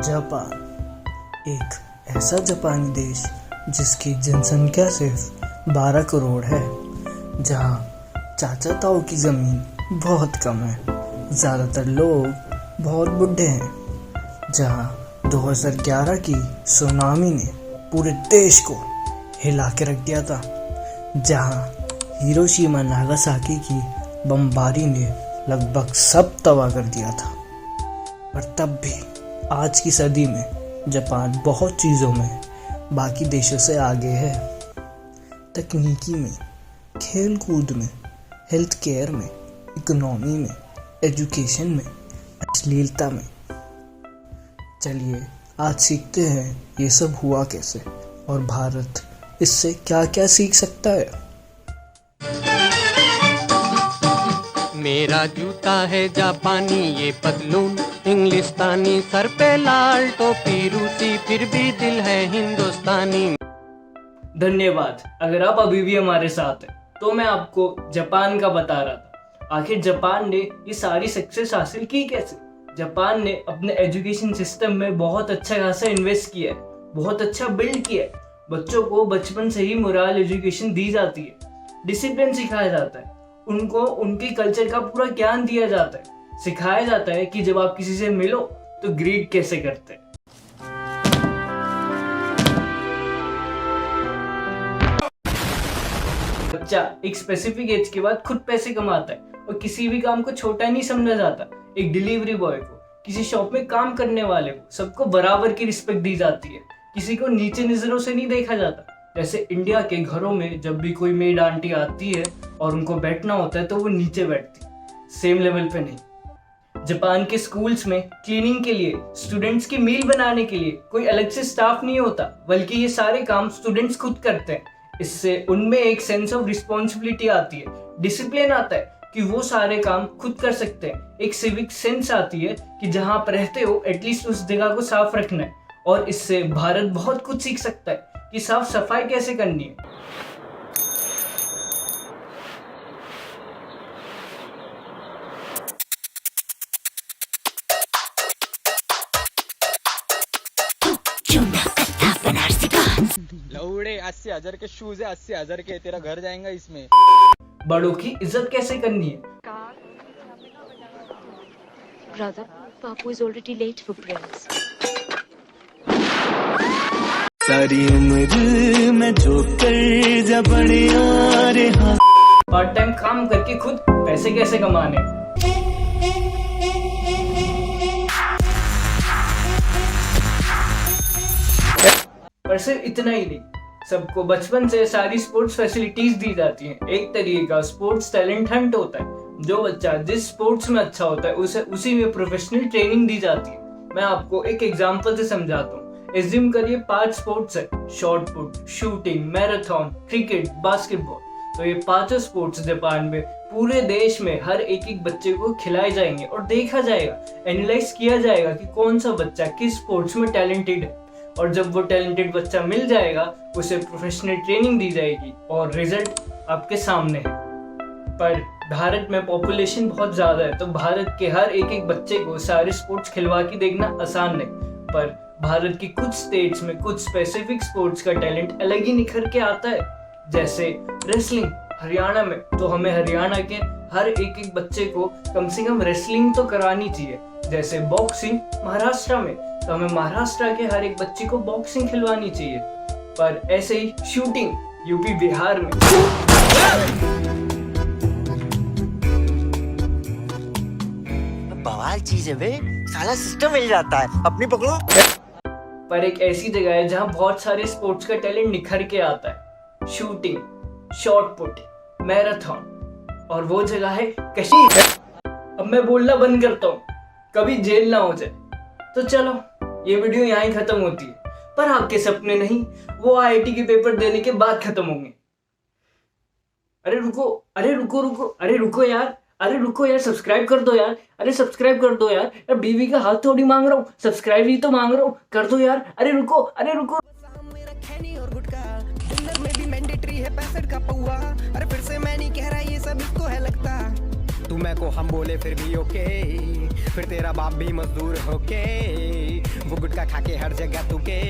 Japan एक ऐसा जापानी देश जिसकी जनसंख्या सिर्फ 12 करोड़ है, जहाँ चाचा ताऊ की ज़मीन बहुत कम है, ज़्यादातर लोग बहुत बुढ़े हैं, जहाँ 2011 की सुनामी ने पूरे देश को हिला के रख दिया था, जहाँ हिरोशिमा नागासाकी की बमबारी ने लगभग सब तबाह कर दिया था। पर तब भी आज की सदी में जापान बहुत चीज़ों में बाकी देशों से आगे है। तकनीकी में, खेल कूद में, हेल्थ केयर में, इकोनॉमी में, एजुकेशन में, अश्लीलता में। चलिए आज सीखते हैं ये सब हुआ कैसे और भारत इससे क्या क्या सीख सकता है। मेरा जूता है जापानी, ये पतलून इंग्लिस्तानी, सर पे लाल टोपी रूसी, फिर भी दिल है हिंदुस्तानी। धन्यवाद। अगर आप अभी भी हमारे साथ हैं तो मैं आपको जापान का बता रहा था। आखिर जापान ने ये सारी सक्सेस हासिल की कैसे। जापान ने अपने एजुकेशन सिस्टम में बहुत अच्छा खासा इन्वेस्ट किया है, बहुत अच्छा बिल्ड किया है। बच्चों को बचपन से ही मोरल एजुकेशन दी जाती है, डिसिप्लिन सिखाया जाता है, उनको उनके कल्चर का पूरा ज्ञान दिया जाता है, सिखाया जाता है कि जब आप किसी से मिलो तो ग्रीट कैसे करते हैं। बच्चा एक स्पेसिफिक एज के बाद खुद पैसे कमाता है और किसी भी काम को छोटा नहीं समझा जाता। एक डिलीवरी बॉय को, किसी शॉप में काम करने वाले को, सबको बराबर की रिस्पेक्ट दी जाती है। किसी को नीचे नजरों से नहीं देखा जाता। जैसे इंडिया के घरों में जब भी कोई मेड आंटी आती है और उनको बैठना होता है तो वो नीचे बैठती है, सेम लेवल पे नहीं। जापान के स्कूल्स में क्लीनिंग के लिए, स्टूडेंट्स की मील बनाने के लिए कोई अलग से स्टाफ नहीं होता, बल्कि ये सारे काम स्टूडेंट्स खुद करते हैं। इससे उनमें एक सेंस ऑफ रिस्पॉन्सिबिलिटी आती है, डिसिप्लिन आता है कि वो सारे काम खुद कर सकते हैं। एक सिविक सेंस आती है कि जहां आप रहते हो एटलीस्ट उस जगह को साफ रखना है। और इससे भारत बहुत कुछ सीख सकता है कि साफ सफाई कैसे करनी है। लौड़े 80,000 के शूज है, 80,000 के, तेरा घर जाएगा इसमें। बड़ों की इज्जत कैसे करनी है। Brother, Papu is already late for prayers. सारी उम्र में जो कर जा बढ़िया रे हाँ। पार्ट टाइम काम करके खुद पैसे कैसे कमाने। पर सिर्फ इतना ही नहीं, सबको बचपन से सारी स्पोर्ट्स फैसिलिटीज दी जाती हैं। एक तरीके का स्पोर्ट्स टैलेंट हंट होता है। जो बच्चा जिस स्पोर्ट्स में अच्छा होता है उसे उसी में प्रोफेशनल ट्रेनिंग दी जाती है। मैं आपको एक एग्जांपल से समझाता हूँ। एज्यूम करिए 5 स्पोर्ट्स है, shot put, shooting, marathon, cricket, basketball. तो ये 5 स्पोर्ट्स जापान में पूरे देश में हर एक बच्चे को खिलाए जाएंगे और देखा जाएगा, एनालाइज किया जाएगा कि कौन सा बच्चा किस स्पोर्ट्स में टैलेंटेड है। और जब वो टैलेंटेड बच्चा मिल जाएगा उसे प्रोफेशनल ट्रेनिंग दी जाएगी और रिजल्ट आपके सामने है। पर भारत में पॉपुलेशन बहुत ज़्यादा है, तो भारत के हर एक बच्चे को सारे स्पोर्ट्स खिलवा के देखना आसान नहीं। पर भारत की कुछ स्टेट्स में कुछ स्पेसिफिक स्पोर्ट्स का टैलेंट अलग ही निखर के आता है। जैसे रेसलिंग हरियाणा में, तो हमें हरियाणा के हर एक बच्चे को कम से कम रेसलिंग तो करानी चाहिए। जैसे बॉक्सिंग महाराष्ट्र में, तो हमें महाराष्ट्र के हर एक बच्चे को बॉक्सिंग खिलवानी चाहिए। पर ऐसे ही शूटिंग यूपी बिहार में। बवाल चीज है बे, साला सिस्टम मिल जाता है, अपनी पकड़ो। पर एक ऐसी जगह है जहाँ बहुत सारे स्पोर्ट्स का टैलेंट निखर के आता है, शूटिंग, शॉट पुट, मैराथन, और वो जगह है कश्मीर। अब मैं बोलना बंद करता हूँ, कभी जेल ना हो जाए। तो चलो ये वीडियो यहाँ ही खत्म होती है, पर आपके सपने नहीं, वो आईआईटी के पेपर देने के बाद खत्म होंगे। अरे रुको, अरे रुको रुको, अरे रुको यार, अरे रुको यार, सब्सक्राइब कर दो यार, अरे सब्सक्राइब कर दो यार। यार बीवी का हाथ थोड़ी मांग रहा हूँ, सब्सक्राइब ही तो मांग रहा हूँ, कर दो यार। अरे रुको, अरे रुको। में भी मैंडेटरी है 65 का पौआ। अरे फिर से मैं नहीं कह रहा, ये सब इसको है लगता। तू मैं को हम बोले फिर भी ओके, फिर तेरा बाप भी मजदूर होके वो गुटखा खा के हर जगह तू के